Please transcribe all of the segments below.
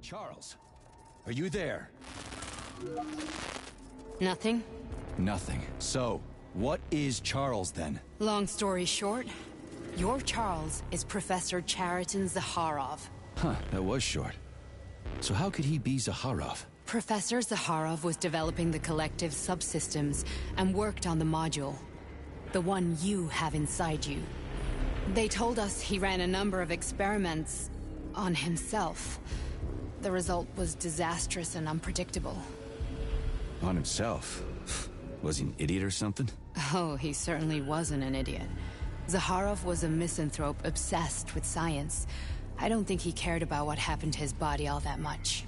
Charles, are you there? Nothing? Nothing. So, what is Charles then? Long story short, your Charles is Professor Chariton Zakharov. Huh, that was short. So how could he be Zakharov? Professor Zakharov was developing the collective subsystems and worked on the module. The one you have inside you. They told us he ran a number of experiments on himself. The result was disastrous and unpredictable. On himself? Was he an idiot or something? Oh, he certainly wasn't an idiot. Zakharov was a misanthrope obsessed with science. I don't think he cared about what happened to his body all that much.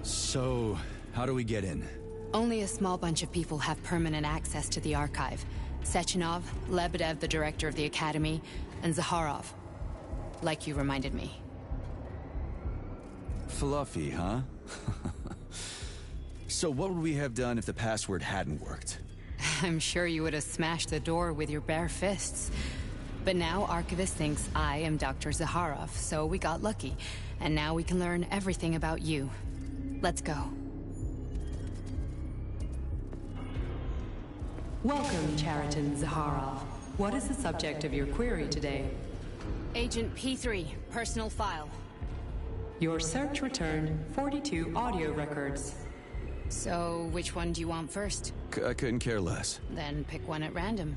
So, how do we get in? Only a small bunch of people have permanent access to the archive. Sechenov, Lebedev, the director of the Academy, and Zakharov. Like you reminded me. Fluffy, huh? So what would we have done if the password hadn't worked? I'm sure you would have smashed the door with your bare fists. But now Archivist thinks I am Dr. Zakharov, so we got lucky. And now we can learn everything about you. Let's go. Welcome, Chariton Zakharov. What is the subject of your query today? Agent P3, personal file. Your search returned 42 audio records. So, which one do you want first? I couldn't care less. Then pick one at random.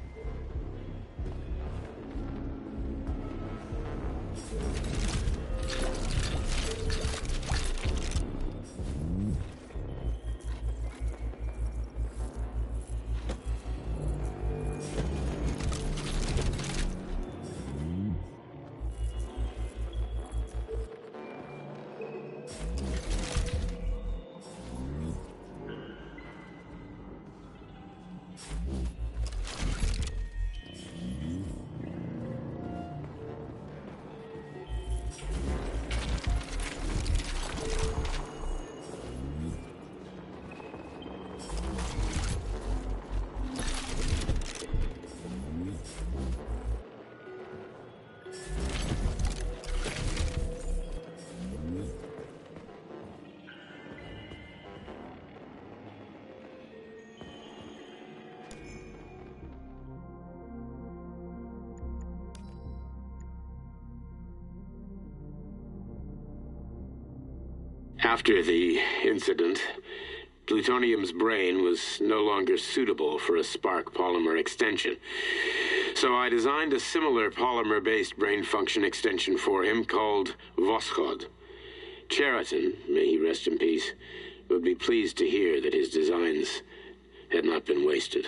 After the incident, plutonium's brain was no longer suitable for a spark polymer extension. So I designed a similar polymer-based brain function extension for him called Voskhod. Chariton, may he rest in peace, would be pleased to hear that his designs had not been wasted.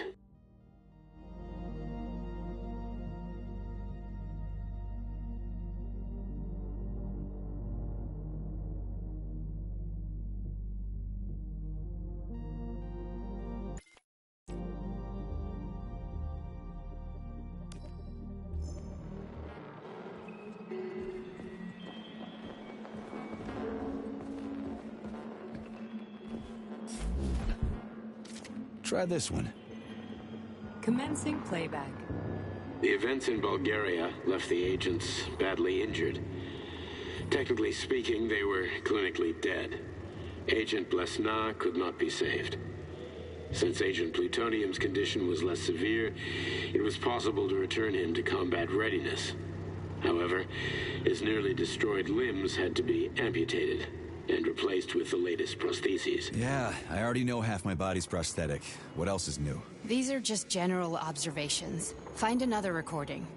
Try this one. Commencing playback. The events in Bulgaria left the agents badly injured. Technically speaking, they were clinically dead. Agent Blesna could not be saved. Since Agent Plutonium's condition was less severe, it was possible to return him to combat readiness. However, his nearly destroyed limbs had to be amputated and replaced with the latest prostheses. Yeah, I already know half my body's prosthetic. What else is new? These are just general observations. Find another recording.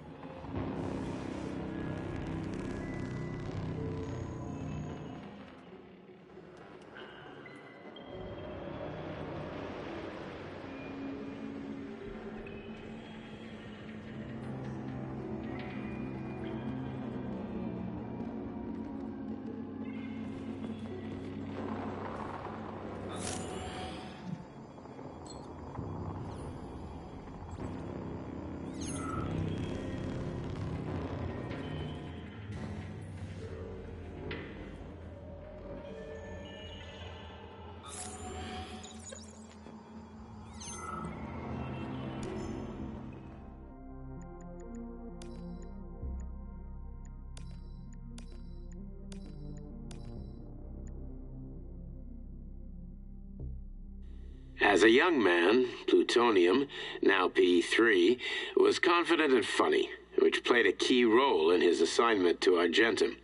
As a young man, Plutonium, now P3, was confident and funny, which played a key role in his assignment to Argentum.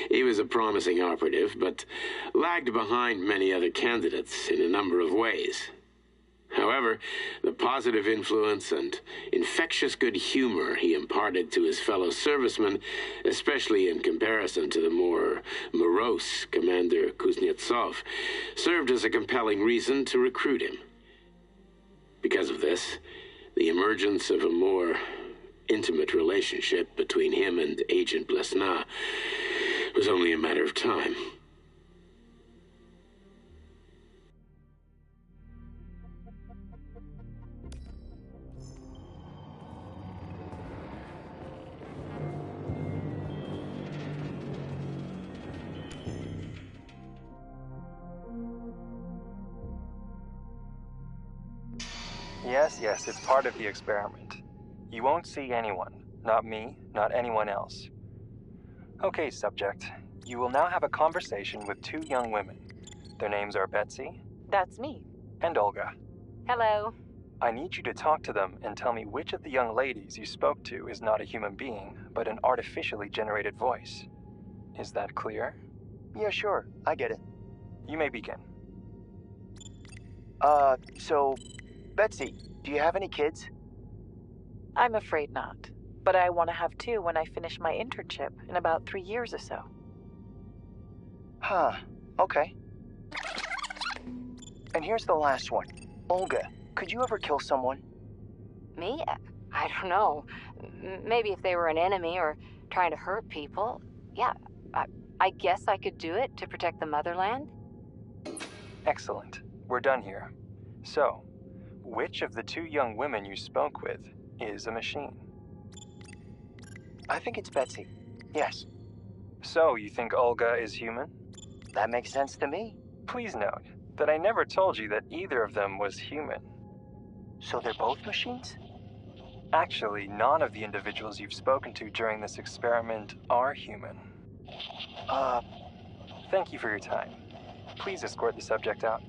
He was a promising operative, but lagged behind many other candidates in a number of ways. However, the positive influence and infectious good humor he imparted to his fellow servicemen, especially in comparison to the more morose Commander Kuznetsov, served as a compelling reason to recruit him. Because of this, the emergence of a more intimate relationship between him and Agent Blesna was only a matter of time. Yes, it's part of the experiment. You won't see anyone. Not me, not anyone else. Okay, subject. You will now have a conversation with two young women. Their names are Betsy. That's me. And Olga. Hello. I need you to talk to them and tell me which of the young ladies you spoke to is not a human being, but an artificially generated voice. Is that clear? Yeah, sure. I get it. You may begin. So, Betsy, do you have any kids? I'm afraid not. But I want to have two when I finish my internship in about 3 years or so. Huh. Okay. And here's the last one. Olga, could you ever kill someone? Me? I don't know. Maybe if they were an enemy or trying to hurt people. Yeah, I guess I could do it to protect the motherland. Excellent. We're done here. So, which of the two young women you spoke with is a machine? I think it's Betsy. Yes. So, you think Olga is human? That makes sense to me. Please note that I never told you that either of them was human. So they're both machines? Actually, none of the individuals you've spoken to during this experiment are human. Thank you for your time. Please escort the subject out.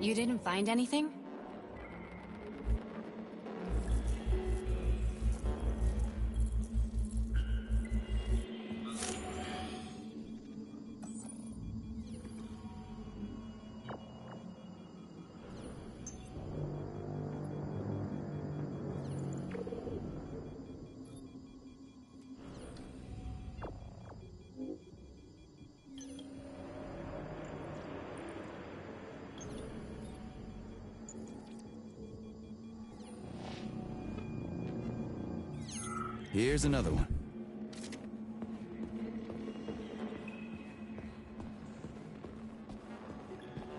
You didn't find anything? Here's another one.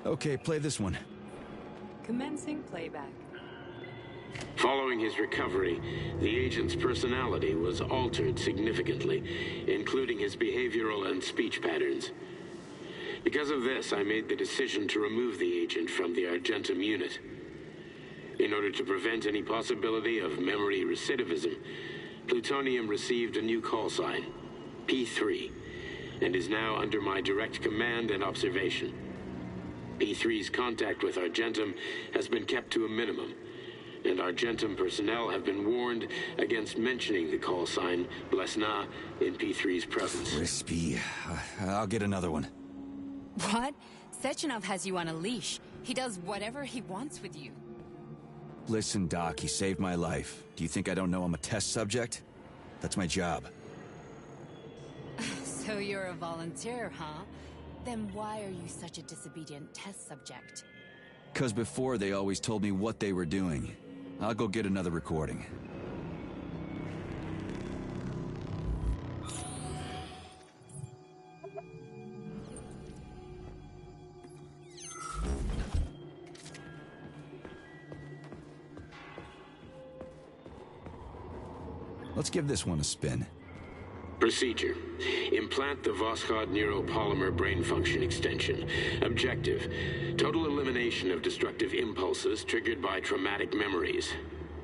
Okay, play this one. Commencing playback. Following his recovery, the agent's personality was altered significantly, including his behavioral and speech patterns. Because of this, I made the decision to remove the agent from the Argentum unit. In order to prevent any possibility of memory recidivism, Plutonium received a new call sign, P3, and is now under my direct command and observation. P3's contact with Argentum has been kept to a minimum, and Argentum personnel have been warned against mentioning the call sign Blesna in P3's presence. Crispy. I'll get another one. What? Sechenov has you on a leash. He does whatever he wants with you. Listen, Doc, he saved my life. Do you think I don't know I'm a test subject? That's my job. So you're a volunteer, huh? Then why are you such a disobedient test subject? 'Cause before they always told me what they were doing. I'll go get another recording. Let's give this one a spin. Procedure. Implant the Voskhod neuropolymer brain function extension. Objective. Total elimination of destructive impulses triggered by traumatic memories.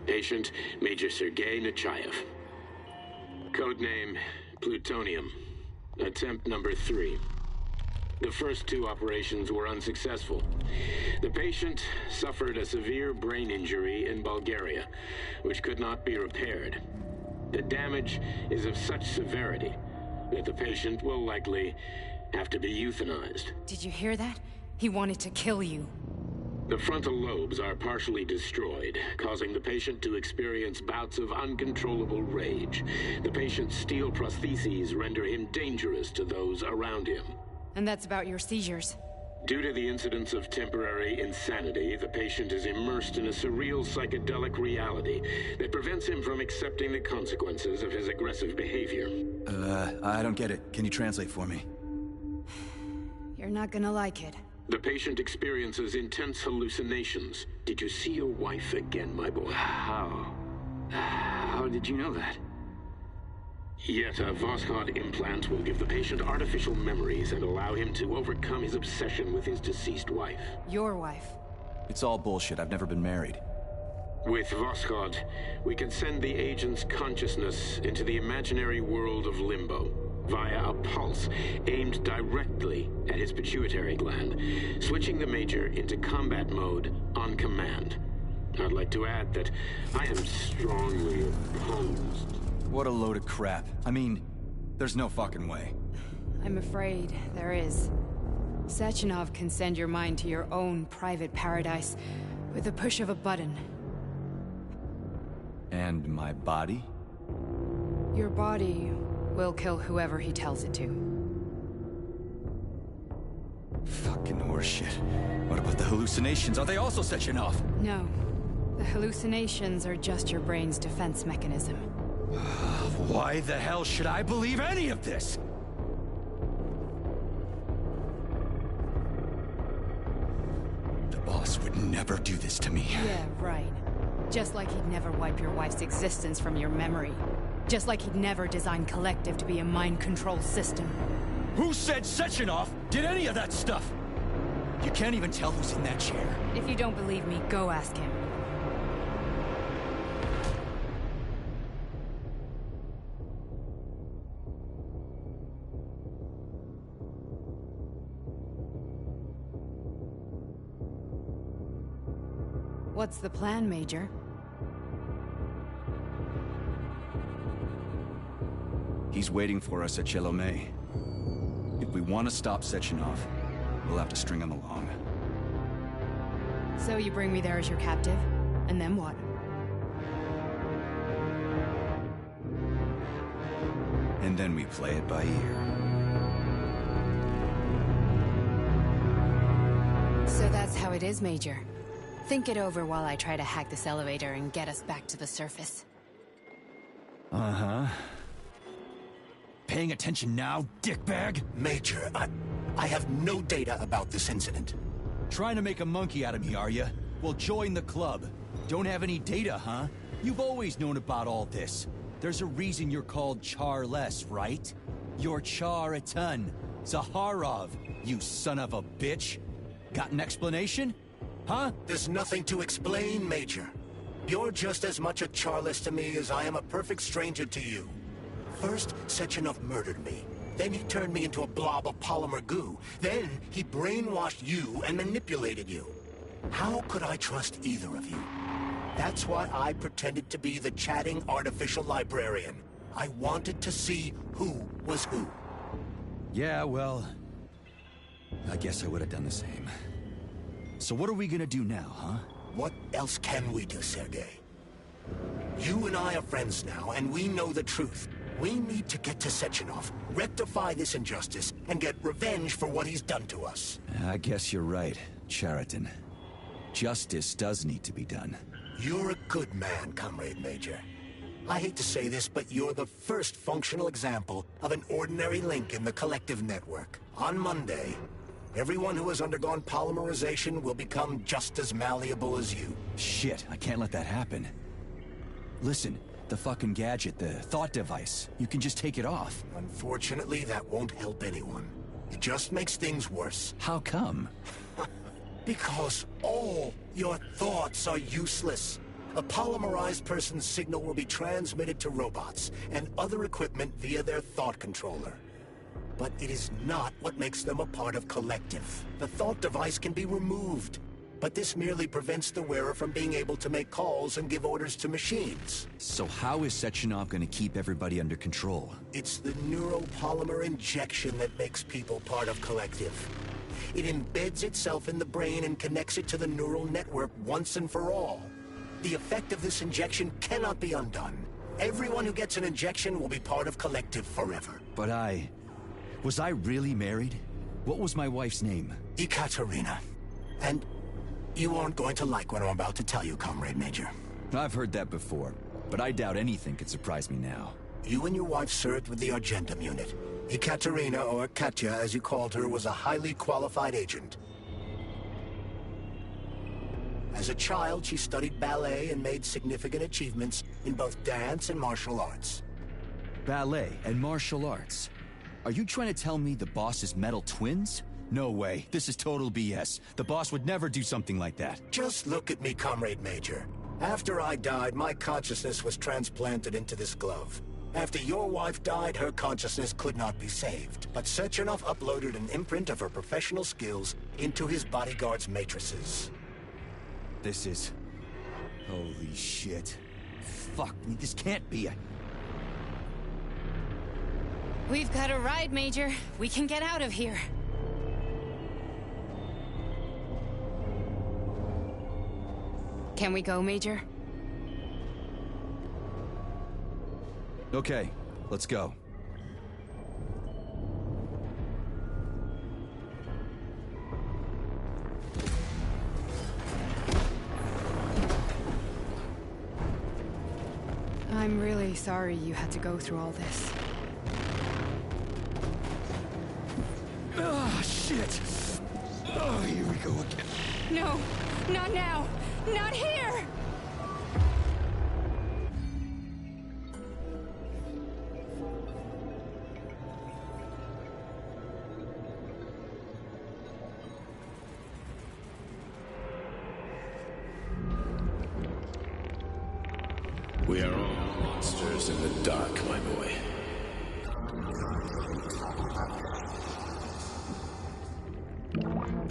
Patient, Major Sergei Nechayev. Codename, Plutonium. Attempt number 3. The first 2 operations were unsuccessful. The patient suffered a severe brain injury in Bulgaria, which could not be repaired. The damage is of such severity that the patient will likely have to be euthanized. Did you hear that? He wanted to kill you. The frontal lobes are partially destroyed, causing the patient to experience bouts of uncontrollable rage. The patient's steel prostheses render him dangerous to those around him. And that's about your seizures. Due to the incidence of temporary insanity, the patient is immersed in a surreal psychedelic reality that prevents him from accepting the consequences of his aggressive behavior. I don't get it. Can you translate for me? You're not gonna like it. The patient experiences intense hallucinations. Did you see your wife again, my boy? How did you know that? Yet a Voskhod implant will give the patient artificial memories and allow him to overcome his obsession with his deceased wife. Your wife. It's all bullshit. I've never been married. With Voskhod, we can send the agent's consciousness into the imaginary world of limbo via a pulse aimed directly at his pituitary gland, switching the Major into combat mode on command. I'd like to add that I am strongly opposed. What a load of crap. I mean, there's no fucking way. I'm afraid there is. Sechenov can send your mind to your own private paradise with the push of a button. And my body? Your body will kill whoever he tells it to. Fucking horseshit. What about the hallucinations? Are they also Sechenov? No. The hallucinations are just your brain's defense mechanism. Why the hell should I believe any of this? The boss would never do this to me. Yeah, right. Just like he'd never wipe your wife's existence from your memory. Just like he'd never design Collective to be a mind control system. Who said Sechenov did any of that stuff? You can't even tell who's in that chair. If you don't believe me, go ask him. What's the plan, Major? He's waiting for us at Chelomey. If we want to stop Sechenov, we'll have to string him along. So you bring me there as your captive? And then what? And then we play it by ear. So that's how it is, Major. Think it over while I try to hack this elevator and get us back to the surface. Uh-huh. Paying attention now, dickbag? Major, I have no data about this incident. Trying to make a monkey out of me, are you? Well, join the club. Don't have any data, huh? You've always known about all this. There's a reason you're called Charless, right? You're Char a ton. Zaharov, you son of a bitch. Got an explanation? Huh? There's nothing to explain, Major. You're just as much a Charless to me as I am a perfect stranger to you. First, Sechenov murdered me. Then he turned me into a blob of polymer goo. Then he brainwashed you and manipulated you. How could I trust either of you? That's why I pretended to be the chatting artificial librarian. I wanted to see who was who. Yeah, well, I guess I would have done the same. So what are we gonna do now, huh? What else can we do, Sergei? You and I are friends now, and we know the truth. We need to get to Sechenov, rectify this injustice, and get revenge for what he's done to us. I guess you're right, Chariton. Justice does need to be done. You're a good man, Comrade Major. I hate to say this, but you're the first functional example of an ordinary link in the collective network. On Monday, everyone who has undergone polymerization will become just as malleable as you. Shit, I can't let that happen. Listen, the fucking gadget, the thought device, you can just take it off. Unfortunately, that won't help anyone. It just makes things worse. How come? Because all your thoughts are useless. A polymerized person's signal will be transmitted to robots and other equipment via their thought controller. But it is not what makes them a part of collective. The thought device can be removed, but this merely prevents the wearer from being able to make calls and give orders to machines. So how is Sechenov gonna keep everybody under control? It's the neuropolymer injection that makes people part of collective. It embeds itself in the brain and connects it to the neural network once and for all. The effect of this injection cannot be undone. Everyone who gets an injection will be part of collective forever. But was I really married? What was my wife's name? Ekaterina. And you aren't going to like what I'm about to tell you, Comrade Major. I've heard that before, but I doubt anything could surprise me now. You and your wife served with the Argentum unit. Ekaterina, or Katya as you called her, was a highly qualified agent. As a child, she studied ballet and made significant achievements in both dance and martial arts. Ballet and martial arts? Are you trying to tell me the boss is metal twins? No way. This is total BS. The boss would never do something like that. Just look at me, Comrade Major. After I died, my consciousness was transplanted into this glove. After your wife died, her consciousness could not be saved. But Sechenov uploaded an imprint of her professional skills into his bodyguard's matrices. This is... Holy shit. Fuck me, this can't be. We've got a ride, Major. We can get out of here. Can we go, Major? Okay, let's go. I'm really sorry you had to go through all this. Ah, shit! Oh, here we go again. No, not now! Not here! We are all monsters in the dark, my boy.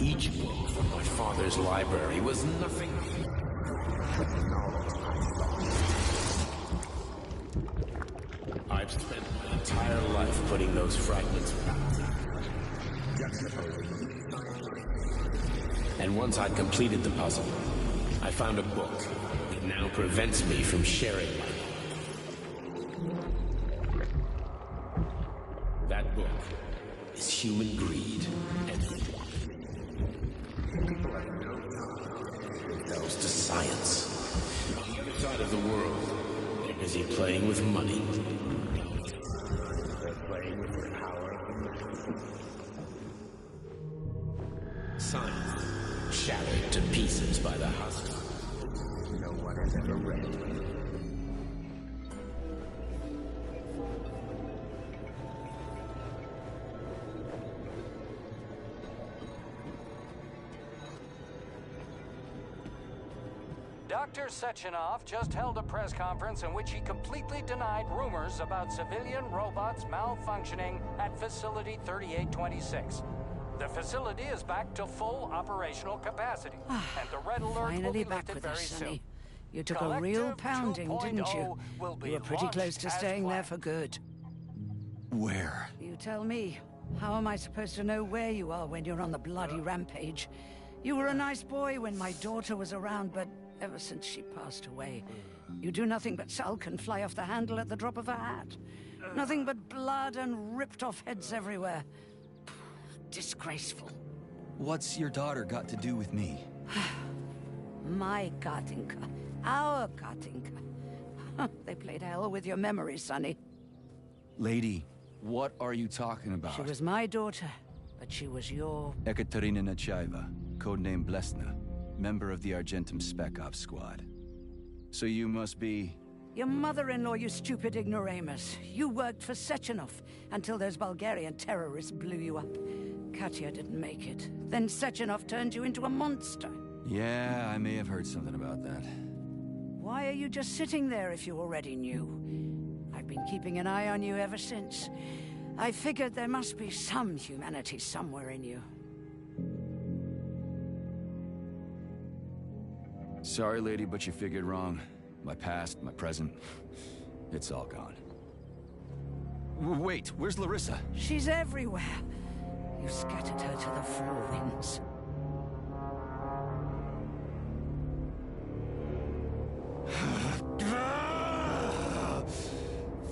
Each book from my father's library was nothing. I've spent my entire life putting those fragments back. And once I'd completed the puzzle, I found a book that now prevents me from sharing my knowledge. That book is Human Greed and goes to science. On the other side of the world, they're busy playing with money. They're playing with their power. Science shattered to pieces by the hostile. No one has ever read it. Dr. Sechenov just held a press conference in which he completely denied rumors about civilian robots malfunctioning at Facility 3826. The facility is back to full operational capacity, and the red alert will be lifted very soon. You took a real pounding, didn't you? You were pretty close to staying there for good. Where? You tell me. How am I supposed to know where you are when you're on the bloody rampage? You were a nice boy when my daughter was around, but ever since she passed away, you do nothing but sulk and fly off the handle at the drop of a hat. Nothing but blood and ripped off heads everywhere. Disgraceful. What's your daughter got to do with me? My Katinka. Our Katinka. They played hell with your memory, Sonny. Lady, what are you talking about? She was my daughter, but she was your... Ekaterina Nechaeva, codename Blesna, member of the Argentum Spec Ops squad. So you must be... Your mother-in-law, you stupid ignoramus. You worked for Sechenov until those Bulgarian terrorists blew you up. Katya didn't make it. Then Sechenov turned you into a monster. Yeah, I may have heard something about that. Why are you just sitting there if you already knew? I've been keeping an eye on you ever since. I figured there must be some humanity somewhere in you. Sorry, lady, but you figured wrong. My past, my present, it's all gone. Wait, where's Larissa? She's everywhere. You scattered her to the four winds.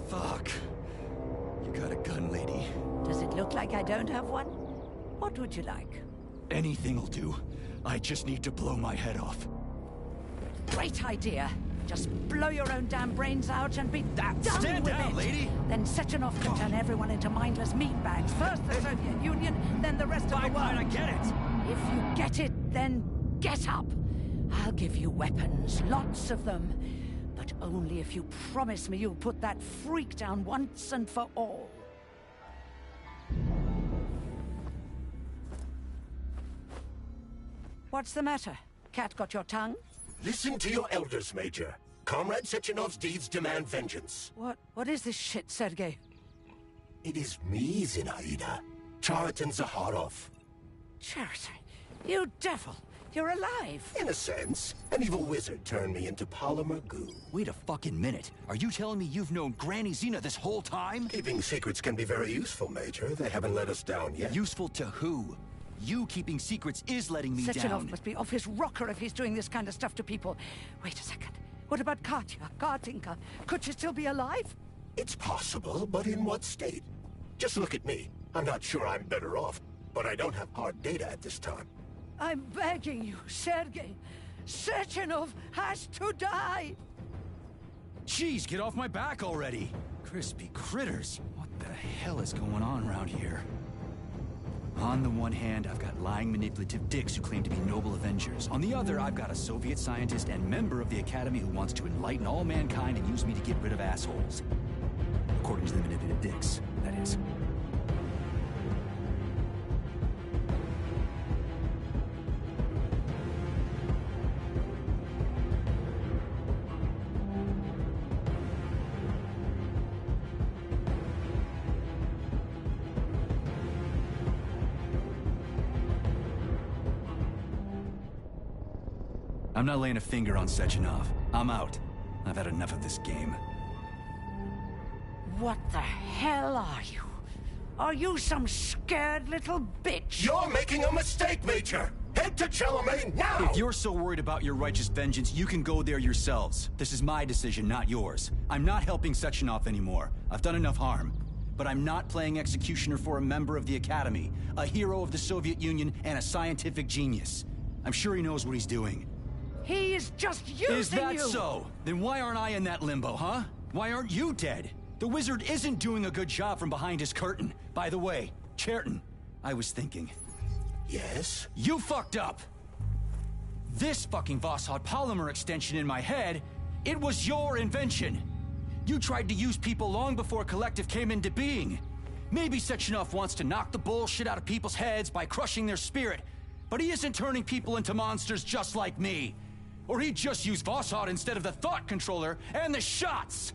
Fuck. You got a gun, lady. Does it look like I don't have one? What would you like? Anything'll do. I just need to blow my head off. Great idea. Just blow your own damn brains out and be done Stand with down, it. lady! Then Sechenov can turn everyone into mindless meatbags. First the Soviet Union, then the rest of the world. Fine, I get it. If you get it, then get up. I'll give you weapons, lots of them. But only if you promise me you'll put that freak down once and for all. What's the matter? Cat got your tongue? Listen to your elders, Major. Comrade Sechenov's deeds demand vengeance. What is this shit, Sergei? It is me, Zinaida. Chariton Zaharov. Chariton? You devil! You're alive! In a sense, an evil wizard turned me into polymer goo. Wait a fucking minute. Are you telling me you've known Granny Zena this whole time? Keeping secrets can be very useful, Major. They haven't let us down yet. Useful to who? You keeping secrets is letting me down. Sechenov must be off his rocker if he's doing this kind of stuff to people. Wait a second. What about Katya, Katinka? Could she still be alive? It's possible, but in what state? Just look at me. I'm not sure I'm better off, but I don't have hard data at this time. I'm begging you, Sergei. Sechenov has to die! Jeez, get off my back already! Crispy critters. What the hell is going on around here? On the one hand, I've got lying, manipulative dicks who claim to be noble avengers. On the other, I've got a Soviet scientist and member of the Academy who wants to enlighten all mankind and use me to get rid of assholes. According to the manipulative dicks, that is. I'm not laying a finger on Sechenov. I'm out. I've had enough of this game. What the hell are you? Are you some scared little bitch? You're making a mistake, Major! Head to Chalamet now! If you're so worried about your righteous vengeance, you can go there yourselves. This is my decision, not yours. I'm not helping Sechenov anymore. I've done enough harm. But I'm not playing executioner for a member of the Academy, a hero of the Soviet Union, and a scientific genius. I'm sure he knows what he's doing. He is just using you! Is that so? Then why aren't I in that limbo, huh? Why aren't you dead? The wizard isn't doing a good job from behind his curtain. By the way, Chariton, I was thinking. Yes? You fucked up! This fucking Voskhod polymer extension in my head, it was your invention! You tried to use people long before Collective came into being. Maybe Sechenov wants to knock the bullshit out of people's heads by crushing their spirit, but he isn't turning people into monsters just like me. Or he'd just use Vossard instead of the thought controller and the shots!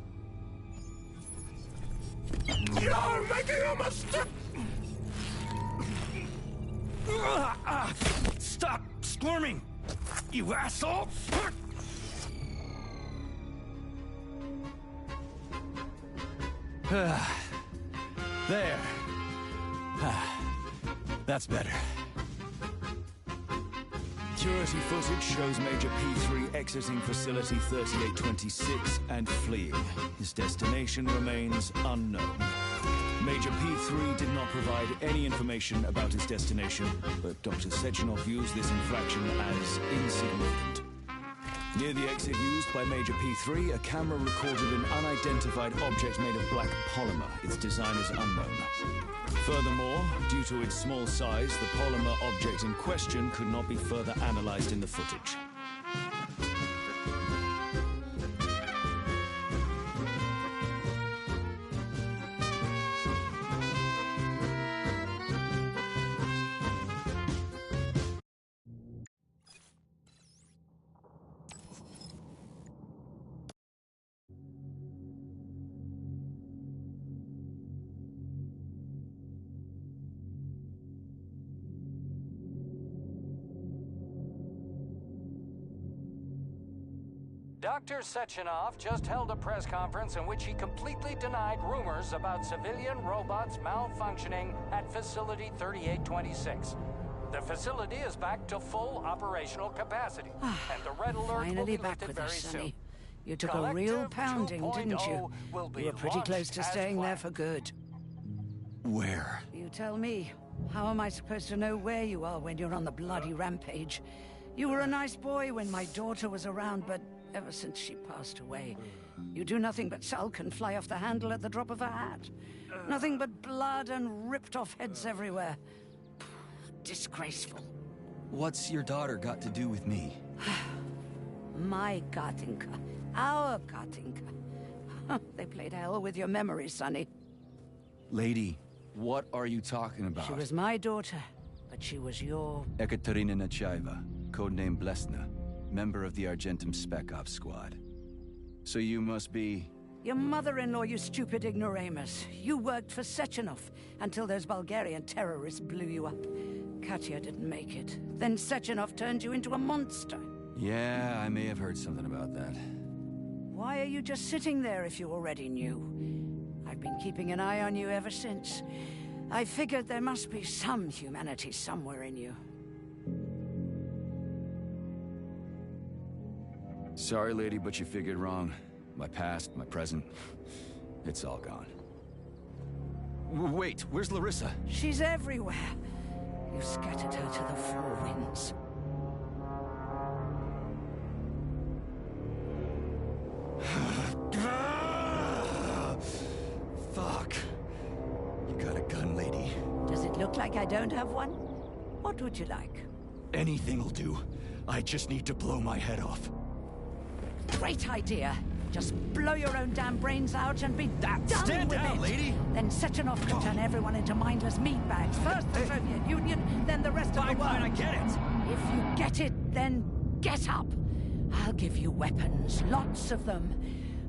You're making a mistake! Stop squirming, you asshole! There. That's better. Security footage shows Major P3 exiting Facility 3826 and fleeing. His destination remains unknown. Major P3 did not provide any information about his destination, but Dr. Sechenov used this infraction as insignificant. Near the exit used by Major P3, a camera recorded an unidentified object made of black polymer. Its design is unknown. Furthermore, due to its small size, the polymer object in question could not be further analyzed in the footage. Dr. Sechenov just held a press conference in which he completely denied rumors about civilian robots malfunctioning at Facility 3826. The facility is back to full operational capacity, and the red alert will be back lifted with very us, soon. Sonny. You took a real pounding, didn't you? You were pretty close to staying there for good. Where? You tell me. How am I supposed to know where you are when you're on the bloody rampage? You were a nice boy when my daughter was around, but ever since she passed away, you do nothing but sulk and fly off the handle at the drop of a hat. Nothing but blood and ripped off heads everywhere. Disgraceful. What's your daughter got to do with me? My Katinka. Our Katinka. They played hell with your memory, Sonny. Lady, what are you talking about? She was my daughter, but she was your... Ekaterina Nechaeva, codename Blesna, member of the Argentum Spec Ops squad. So you must be... Your mother-in-law, you stupid ignoramus. You worked for Sechenov until those Bulgarian terrorists blew you up. Katya didn't make it. Then Sechenov turned you into a monster. Yeah, I may have heard something about that. Why are you just sitting there if you already knew? I've been keeping an eye on you ever since. I figured there must be some humanity somewhere in you. Sorry, lady, but you figured wrong. My past, my present, it's all gone. Wait, where's Larissa? She's everywhere. You scattered her to the four winds. Fuck. You got a gun, lady. Does it look like I don't have one? What would you like? Anything'll do. I just need to blow my head off. Great idea. Just blow your own damn brains out and be done Stand with down, it. lady! Then Sechenov could turn everyone into mindless meatbags. First the Soviet Union, then the rest of the world. Fine, I get it. If you get it, then get up. I'll give you weapons, lots of them.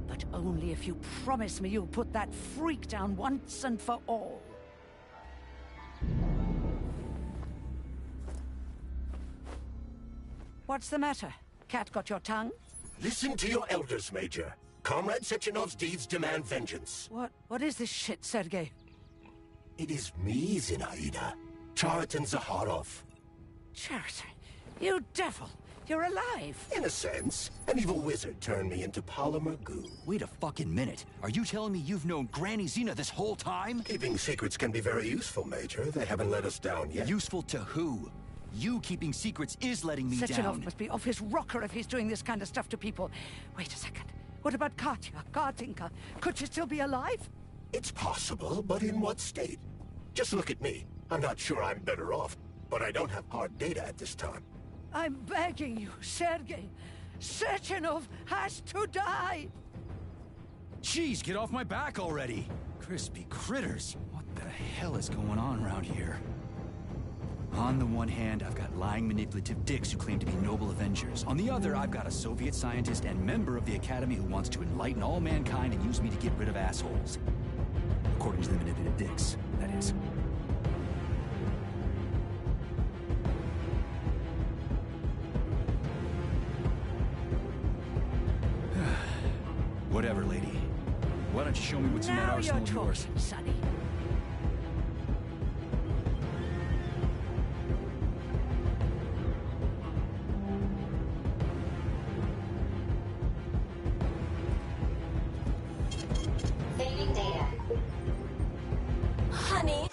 But only if you promise me you'll put that freak down once and for all. What's the matter? Cat got your tongue? Listen to your elders, Major. Comrade Sechenov's deeds demand vengeance. What is this shit, Sergei? It is me, Zinaida. Chariton Zakharov. Chariton, you devil! You're alive! In a sense, an evil wizard turned me into polymer goo. Wait a fucking minute. Are you telling me you've known Granny Zina this whole time? Keeping secrets can be very useful, Major. They haven't let us down yet. Useful to who? You keeping secrets is letting me Sechenov down. must be off his rocker if he's doing this kind of stuff to people. Wait a second. What about Katya, Katinka? Could she still be alive? It's possible, but in what state? Just look at me. I'm not sure I'm better off, but I don't have hard data at this time. I'm begging you, Sergei. Sechenov has to die! Jeez, get off my back already! Crispy critters. What the hell is going on around here? On the one hand, I've got lying, manipulative dicks who claim to be noble avengers. On the other, I've got a Soviet scientist and member of the Academy who wants to enlighten all mankind and use me to get rid of assholes. According to the manipulative dicks, that is. Whatever, lady. Why don't you show me what's in that arsenal of yours? Now you're talking, Sonny. Fading data. Honey.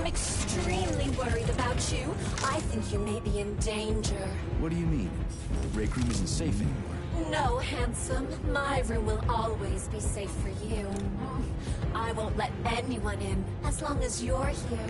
Extremely worried about you. I think you may be in danger. What do you mean? The break room isn't safe anymore. No, handsome. My room will always be safe for you. I won't let anyone in as long as you're here.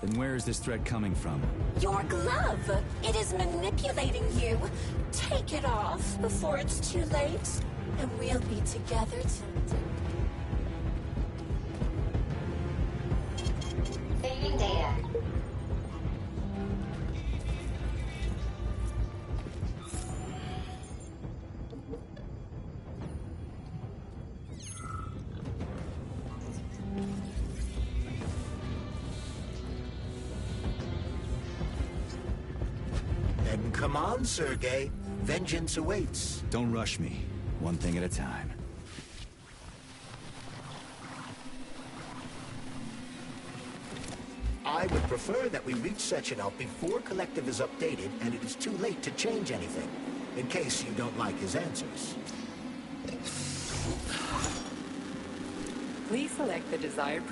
Then where is this threat coming from? Your glove! It is manipulating you. Take it off before it's too late, and we'll be together till... Fading data. Then come on, Sergei. Vengeance awaits. Don't rush me. One thing at a time. I would prefer that we reach Sechenov before Collective is updated and it is too late to change anything, in case you don't like his answers. Please select the desired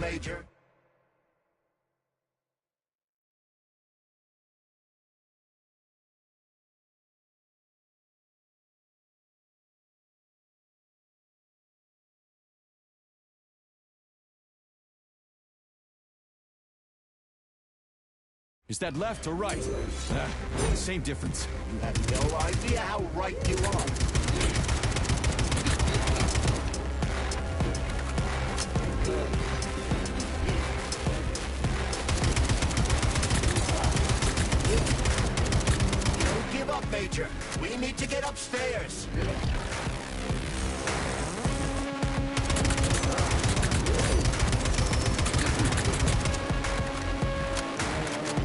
Major. Is that left or right? Same difference. You have no idea how right you are. Major, we need to get upstairs.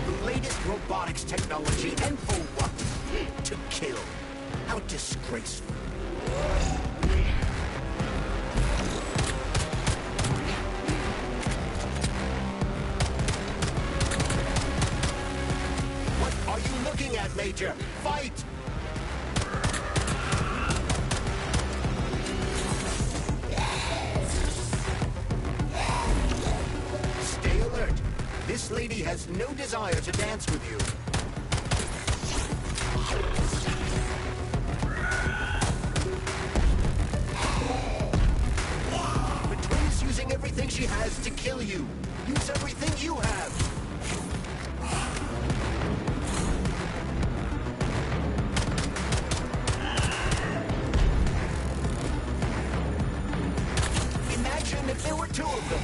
The latest robotics technology, and for what? To kill. How disgraceful. What are you looking at, Major? Fight! Stay alert. This lady has no desire to dance with you. The twin is using everything she has to kill you. Use everything you have. If there were two of them.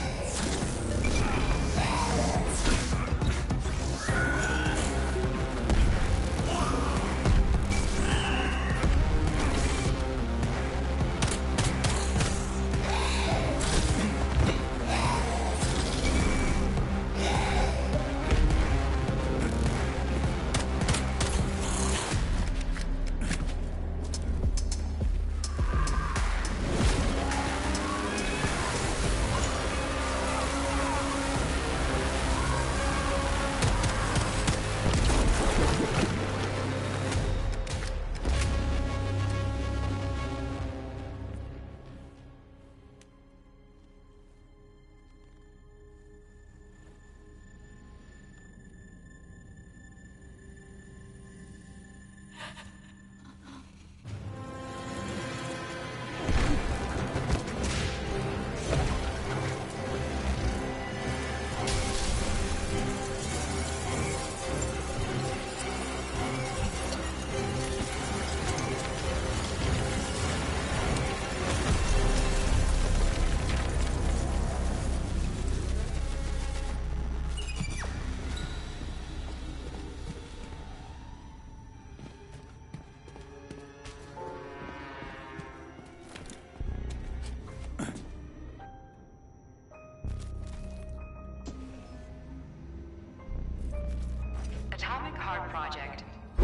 Atomic Heart Project,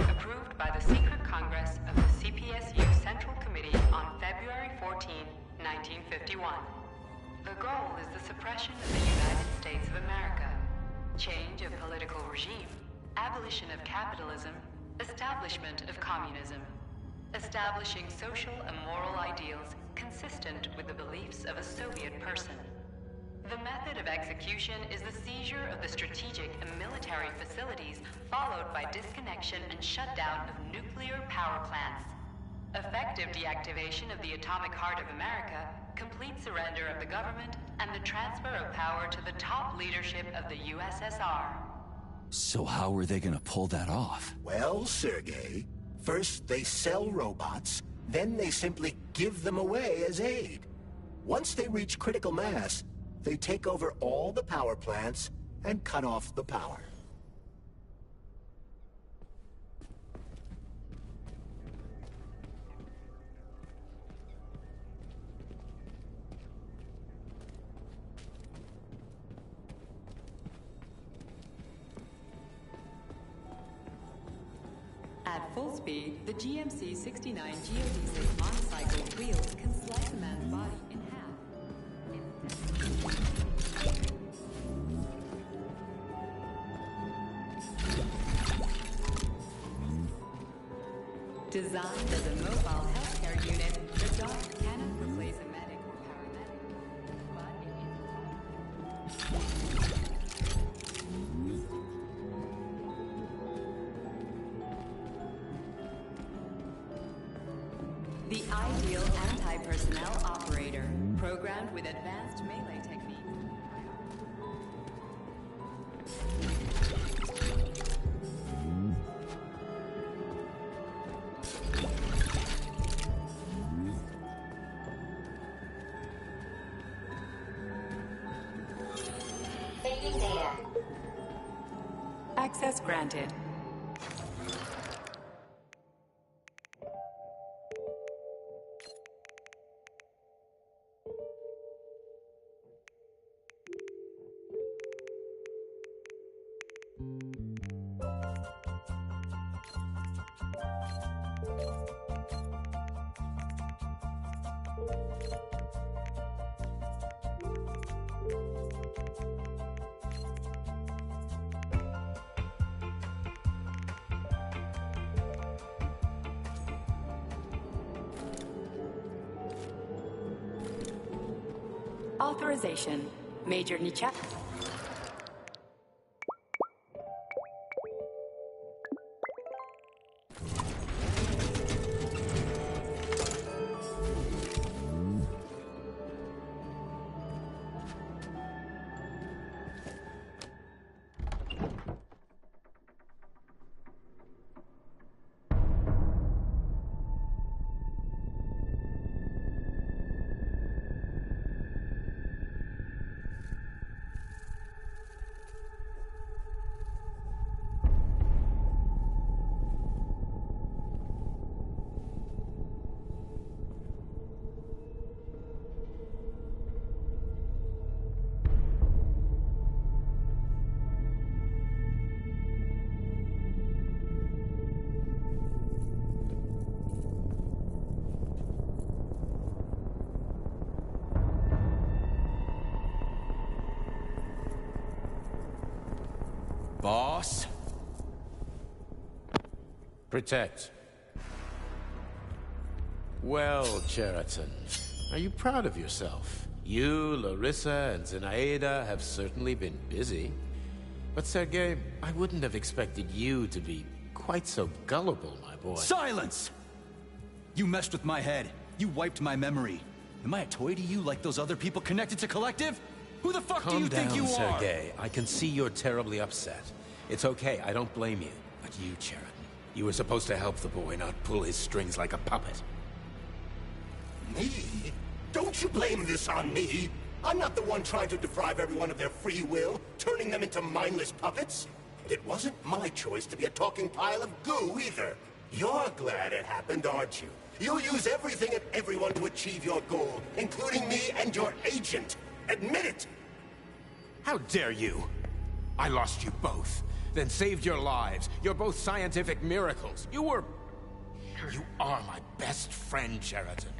approved by the Secret Congress of the CPSU Central Committee on February 14, 1951. The goal is the suppression of the United States of America, change of political regime, abolition of capitalism, establishment of communism, establishing social and moral ideals consistent with the beliefs of a Soviet person. The method of execution is the seizure of the strategic and military facilities, followed by disconnection and shutdown of nuclear power plants. Effective deactivation of the Atomic Heart of America, complete surrender of the government, and the transfer of power to the top leadership of the USSR. So how are they gonna pull that off? Well, Sergei, first they sell robots, then they simply give them away as aid. Once they reach critical mass, they take over all the power plants and cut off the power. At full speed, the GMC 69 geodesic on-cycle wheels can slice a man's body in half. Designed as a mobile healthcare unit, the dock cannot replace a medic or paramedic, but it is. The ideal anti-personnel operator, programmed with advanced melee techniques. Taking data. Access granted. Authorization. Major Nichak. Boss? Protect. Well, Cheriton, are you proud of yourself? You, Larissa, and Zenaida have certainly been busy. But Sergei, I wouldn't have expected you to be quite so gullible, my boy. Silence! You messed with my head. You wiped my memory. Am I a toy to you like those other people connected to Collective? Who the fuck do you think you are? Calm down, Sergei. I can see you're terribly upset. It's okay, I don't blame you. But you, Cheriton, you were supposed to help the boy, not pull his strings like a puppet. Me? Don't you blame this on me? I'm not the one trying to deprive everyone of their free will, turning them into mindless puppets. And it wasn't my choice to be a talking pile of goo, either. You're glad it happened, aren't you? You'll use everything and everyone to achieve your goal, including me and your agent. Admit it! How dare you? I lost you both, then saved your lives. You're both scientific miracles. You are my best friend, Cheriton.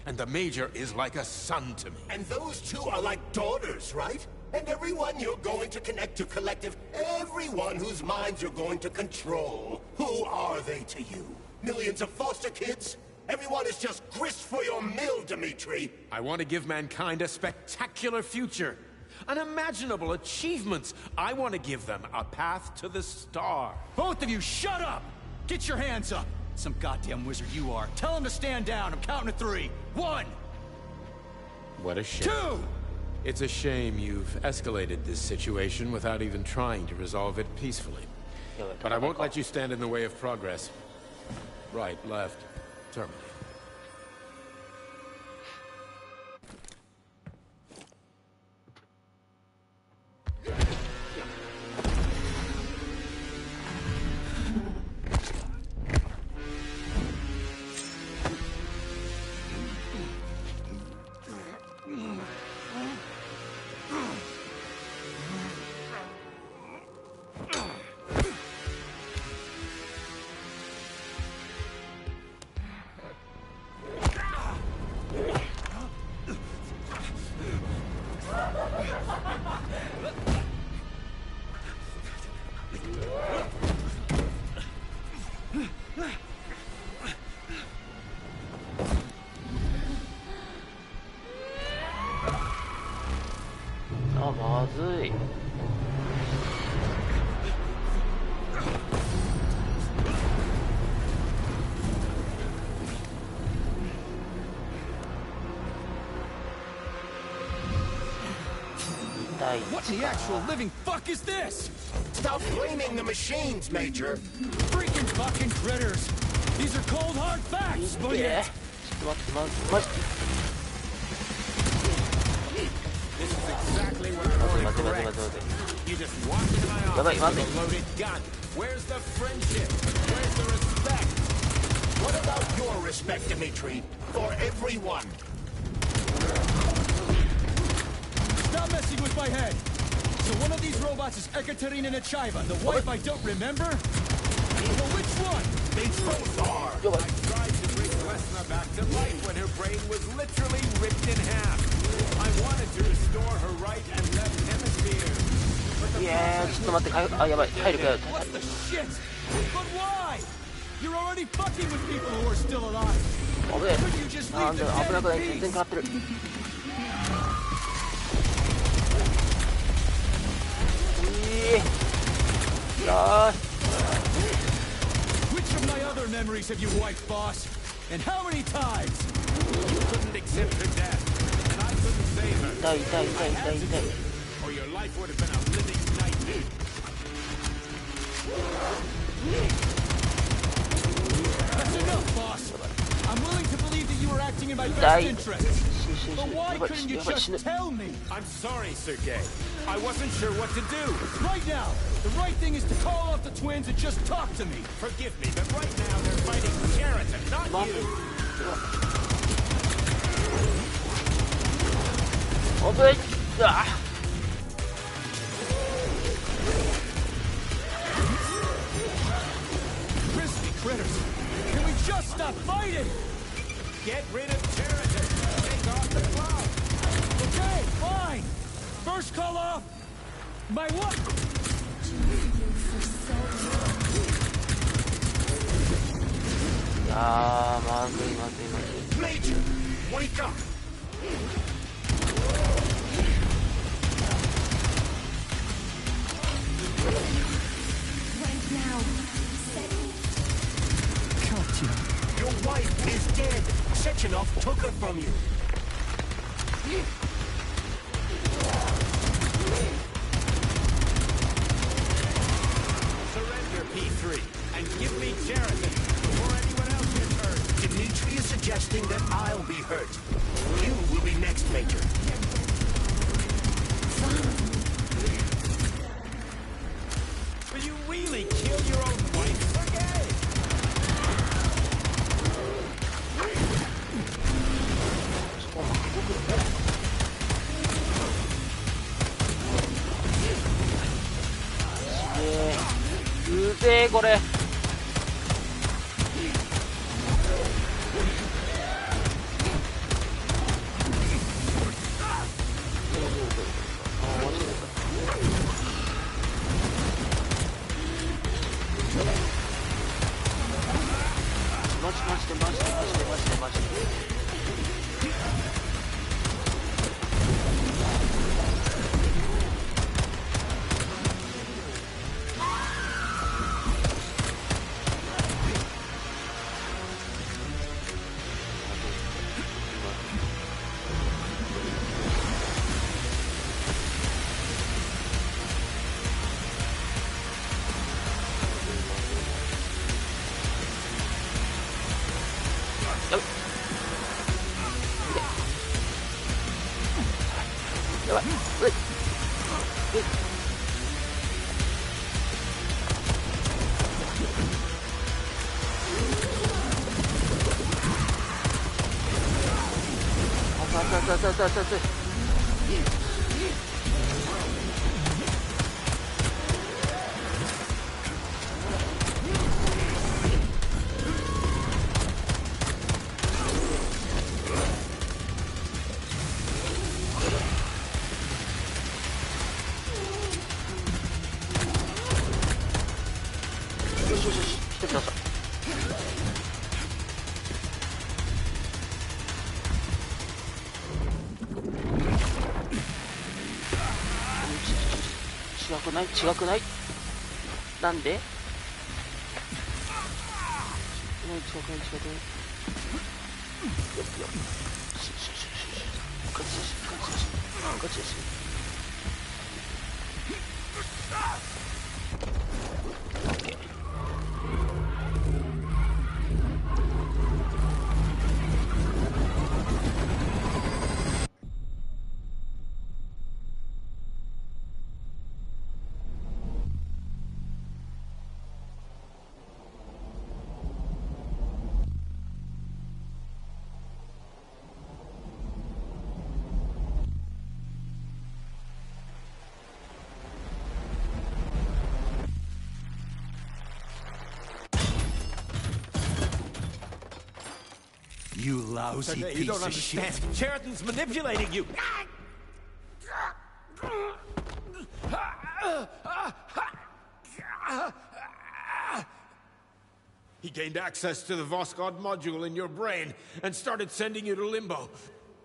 And the Major is like a son to me. And those two are like daughters, right? And everyone you're going to connect to Collective, everyone whose minds you're going to control. Who are they to you? Millions of foster kids? Everyone is just grist for your mill, Dimitri. I want to give mankind a spectacular future. Unimaginable achievements. I want to give them a path to the star. Both of you, shut up! Get your hands up! Some goddamn wizard you are. Tell him to stand down. I'm counting to 3. 1! What a shame. 2! It's a shame you've escalated this situation without even trying to resolve it peacefully. But I won't let you stand in the way of progress. Right, left, terminate. What in the actual living fuck is this? Stop blaming the machines, Major. Freaking fucking critters. These are cold hard facts, but yet. This is exactly what I want to correct. You just walk into my office with a loaded gun. Where's the friendship? Where's the respect? What about your respect, Dimitri? For everyone. Stop messing with my head. So one of these robots is Ekaterina Nechaeva, the wife I don't remember? Well, which one? They both are. I tried to bring Lesnar back to life when her brain was literally ripped in half. I wanted to restore her right and left hemisphere. What the shit? But why? You're already fucking with people who are still alive. Couldn't you just leave them dead in peace? Which of my other memories have you wiped, boss? And how many times? You couldn't accept her death, and I couldn't save her. I had to, or your life would have been a living nightmare. That's enough, boss. I'm willing to believe that you were acting in my best interests. But why couldn't you just tell me? I'm sorry, Sergei. I wasn't sure what to do. Right now, the right thing is to call off the twins and just talk to me. Forgive me, but right now they're fighting Sheraton, not you. Crispy critters. Can we just stop fighting? Get rid of Sheraton. Take off the club. Okay, fine. First call off. My what? Major, wake up. Right now. Katya. Your wife is dead. Sechenov took her from you. Surrender P3 and give me Sheraton before anyone else gets hurt. Dimitri is suggesting that I'll be hurt. You will be next, Major. Will you really kill your own wife, Sergei?違くない？なんで？違くない。ガチだし。You lousy You piece don't of understand. shit. Sheridan's manipulating you. He gained access to the Voskhod module in your brain and started sending you to Limbo.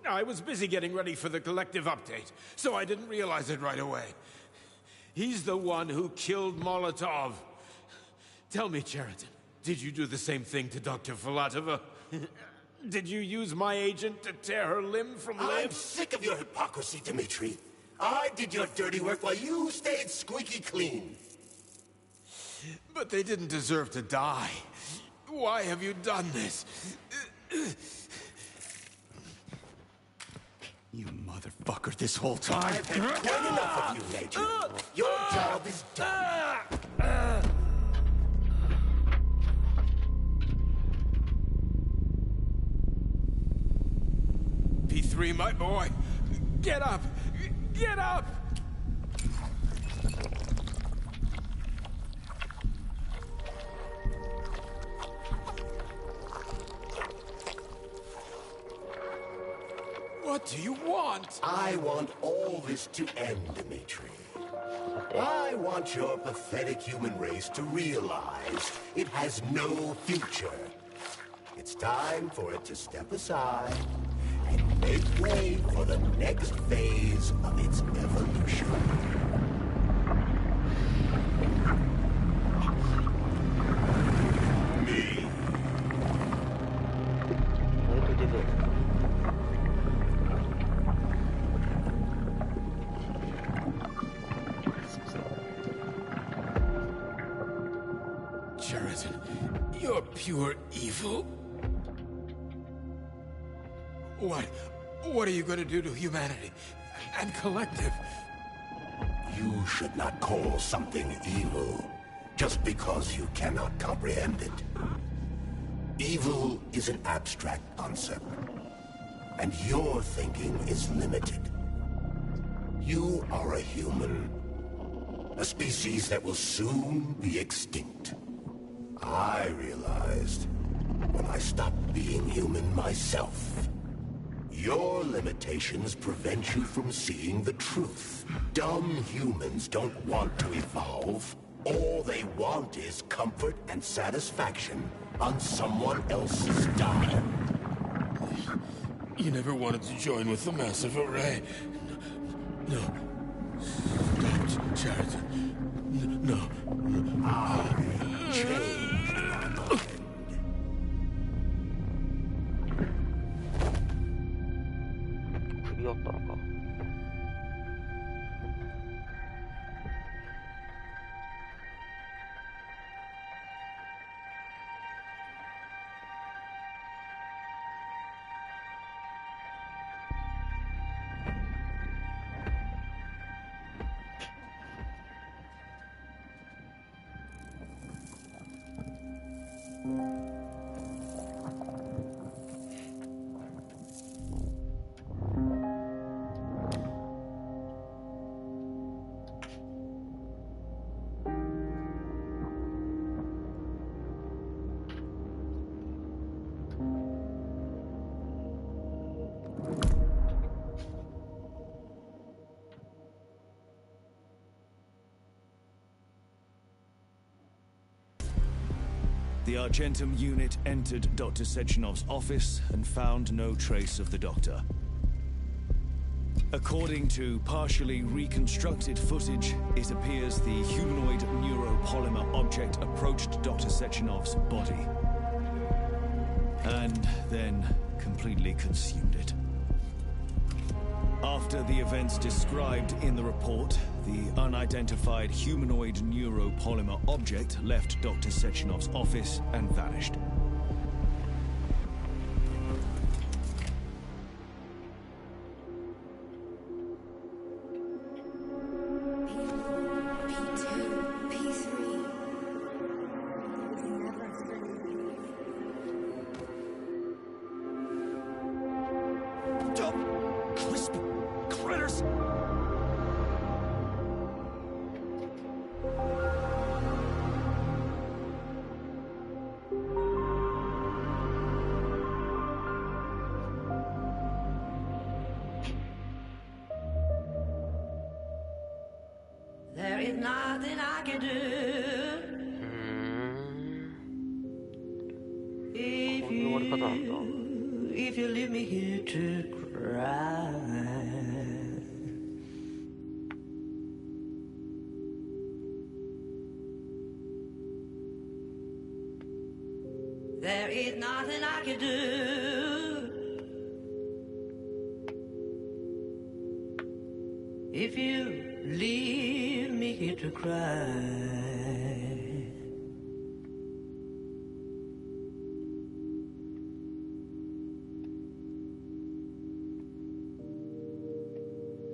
I was busy getting ready for the collective update, so I didn't realize it right away. He's the one who killed Molotov. Tell me, Sheridan, did you do the same thing to Dr. Filatova? Did you use my agent to tear her limb from limb? I'm sick of your hypocrisy, Dmitri. I did your dirty work while you stayed squeaky clean. But they didn't deserve to die. Why have you done this? You motherfucker, this whole time. I've had quite enough of you, Major. Your job is done. P3, my boy. Get up! Get up! What do you want? I want all this to end, Dmitri. I want your pathetic human race to realize it has no future. It's time for it to step aside and make way for the next phase of its evolution. Me. Sheridan, you're pure evil. What are you going to do to humanity and collective? You should not call something evil just because you cannot comprehend it. Evil is an abstract concept, and your thinking is limited. You are a human, a species that will soon be extinct. I realized when I stopped being human myself. Your limitations prevent you from seeing the truth. Dumb humans don't want to evolve. All they want is comfort and satisfaction on someone else's dime. You never wanted to join with the massive array. No. Don't, Sheridan. No. I changed my mind. The Argentum unit entered Dr. Sechenov's office and found no trace of the doctor. According to partially reconstructed footage, it appears the humanoid neuropolymer object approached Dr. Sechenov's body and then completely consumed it. After the events described in the report, the unidentified humanoid neuropolymer object left Dr. Sechenov's office and vanished. nothing I can do. If you leave me here to cry. There is nothing I can do. If you leave me here to cry.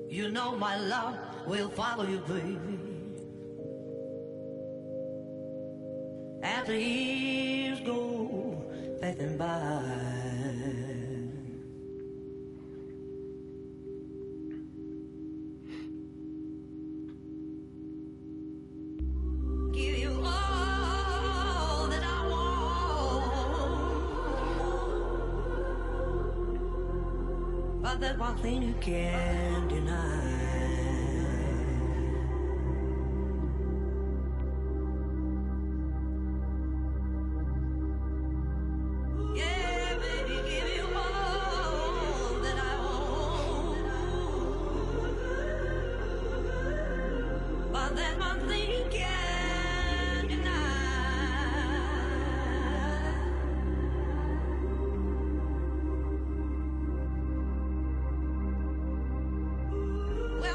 You know my love will follow you, baby. As the years go passing by. Give you all that I want. But there's one thing you can't deny. Well,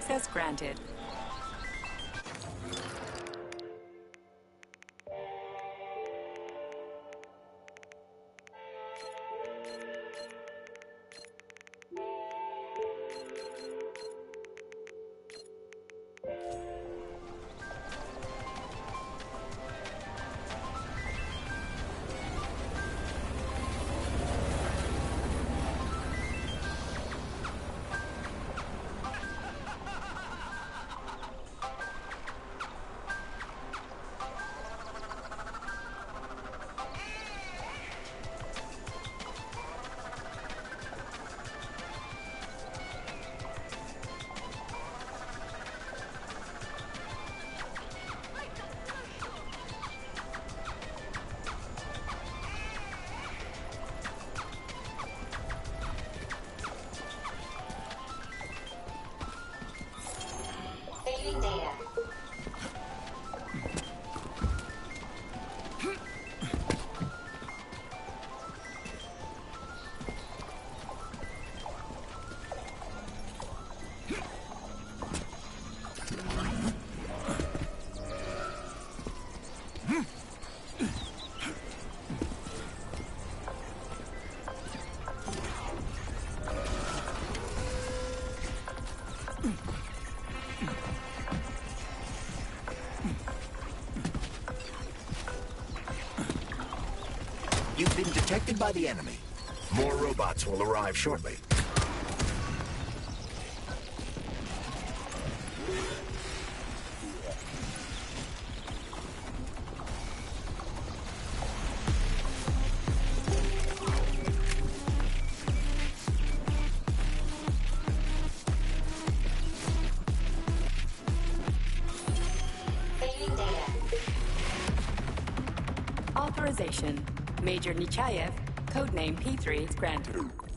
Access granted. You've been detected by the enemy. More robots will arrive shortly. Authorization. Major Nechayev, codename P3, is granted.